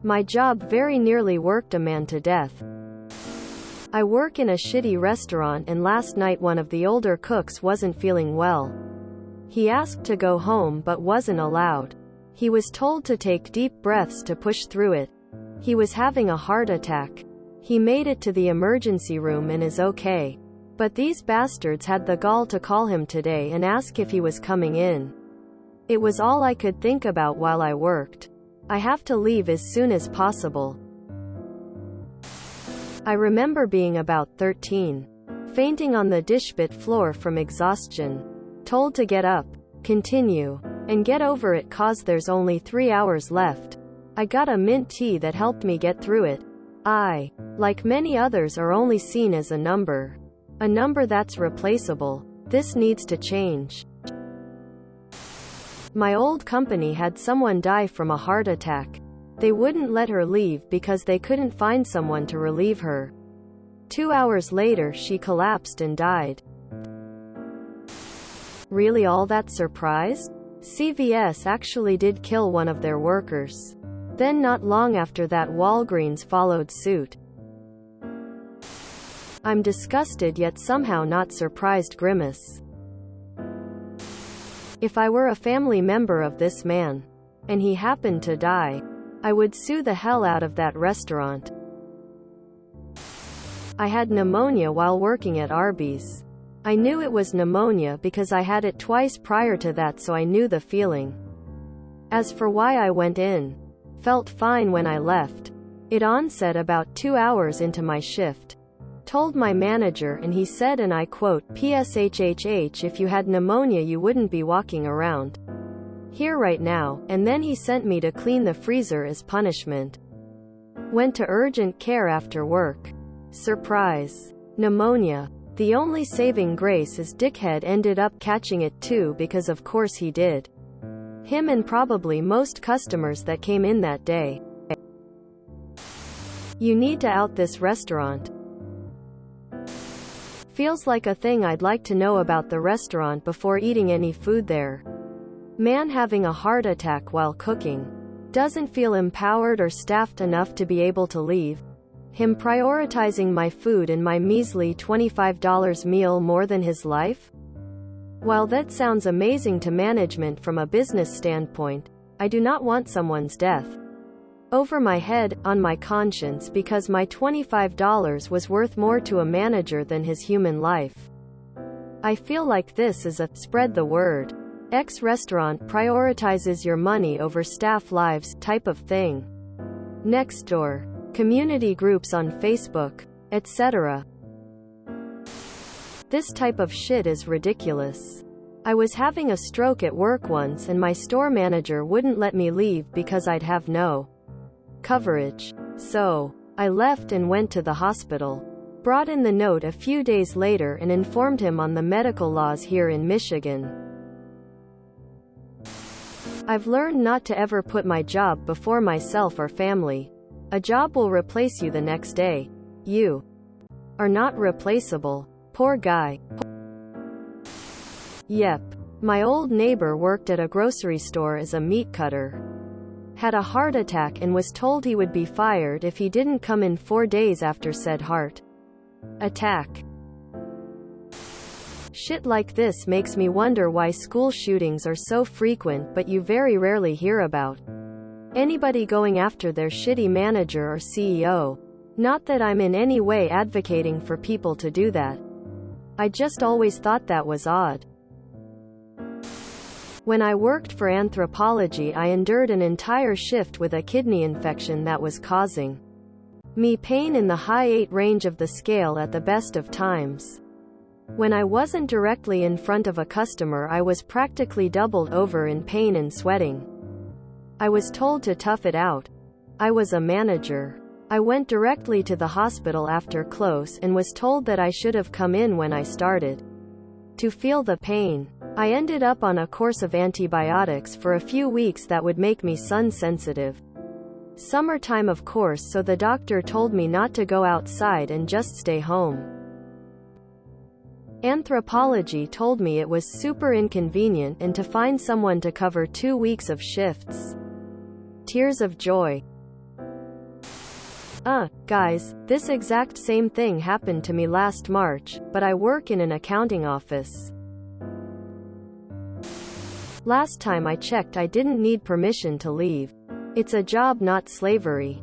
My job very nearly worked a man to death. I work in a shitty restaurant and last night one of the older cooks wasn't feeling well. He asked to go home but wasn't allowed. He was told to take deep breaths to push through it. He was having a heart attack. He made it to the emergency room and is okay. But these bastards had the gall to call him today and ask if he was coming in. It was all I could think about while I worked. I have to leave as soon as possible. I remember being about 13. Fainting on the dishpit floor from exhaustion. Told to get up, continue, and get over it cause there's only 3 hours left. I got a mint tea that helped me get through it. I, like many others, are only seen as a number. A number that's replaceable. This needs to change. My old company had someone die from a heart attack. They wouldn't let her leave because they couldn't find someone to relieve her. 2 hours later she collapsed and died. Really all that surprised? CVS actually did kill one of their workers. Then not long after that Walgreens followed suit. I'm disgusted yet somehow not surprised grimace. If I were a family member of this man, and he happened to die, I would sue the hell out of that restaurant. I had pneumonia while working at Arby's. I knew it was pneumonia because I had it twice prior to that, so I knew the feeling. As for why I went in, felt fine when I left. It onset about 2 hours into my shift. Told my manager and he said, and I quote, "PSHHH, if you had pneumonia you wouldn't be walking around here right now," and then he sent me to clean the freezer as punishment. Went to urgent care after work. Surprise. Pneumonia. The only saving grace is dickhead ended up catching it too, because of course he did. Him and probably most customers that came in that day. You need to out this restaurant. Feels like a thing I'd like to know about the restaurant before eating any food there. Man having a heart attack while cooking. Doesn't feel empowered or staffed enough to be able to leave. Him prioritizing my food and my measly $25 meal more than his life? While that sounds amazing to management from a business standpoint, I do not want someone's death over my head, on my conscience, because my $25 was worth more to a manager than his human life. I feel like this is a spread the word. X restaurant prioritizes your money over staff lives type of thing. Next door. Community groups on Facebook, etc. This type of shit is ridiculous. I was having a stroke at work once and my store manager wouldn't let me leave because I'd have no coverage. So, I left and went to the hospital. Brought in the note a few days later and informed him on the medical laws here in Michigan. I've learned not to ever put my job before myself or family. A job will replace you the next day. You are not replaceable. Poor guy. Yep. My old neighbor worked at a grocery store as a meat cutter. Had a heart attack and was told he would be fired if he didn't come in 4 days after said heart attack. Shit like this makes me wonder why school shootings are so frequent but you very rarely hear about anybody going after their shitty manager or CEO. Not that I'm in any way advocating for people to do that. I just always thought that was odd. When I worked for anthropology, I endured an entire shift with a kidney infection that was causing me pain in the high 8 range of the scale at the best of times. When I wasn't directly in front of a customer, I was practically doubled over in pain and sweating. I was told to tough it out. I was a manager. I went directly to the hospital after close and was told that I should have come in when I started to feel the pain. I ended up on a course of antibiotics for a few weeks that would make me sun sensitive. Summertime of course, so the doctor told me not to go outside and just stay home. Anthropology told me it was super inconvenient and to find someone to cover 2 weeks of shifts. Tears of joy. Guys, this exact same thing happened to me last March, but I work in an accounting office. Last time I checked, I didn't need permission to leave. It's a job, not slavery.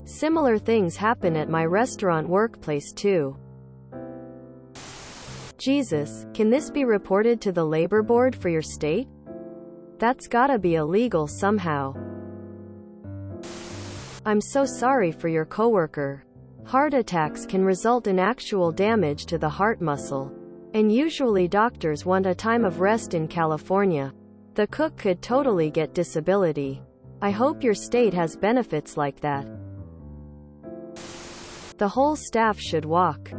Similar things happen at my restaurant workplace too. Jesus, can this be reported to the labor board for your state? That's gotta be illegal somehow. I'm so sorry for your coworker. Heart attacks can result in actual damage to the heart muscle. And usually doctors want a time of rest in California. The cook could totally get disability. I hope your state has benefits like that. The whole staff should walk.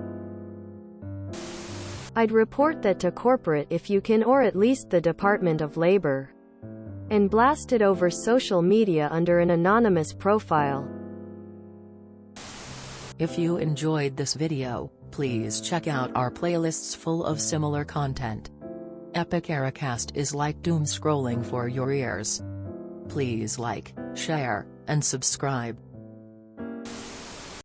I'd report that to corporate if you can, or at least the Department of Labor. And blast it over social media under an anonymous profile. If you enjoyed this video, please check out our playlists full of similar content. Epic Ericast is like doom scrolling for your ears. Please like, share, and subscribe.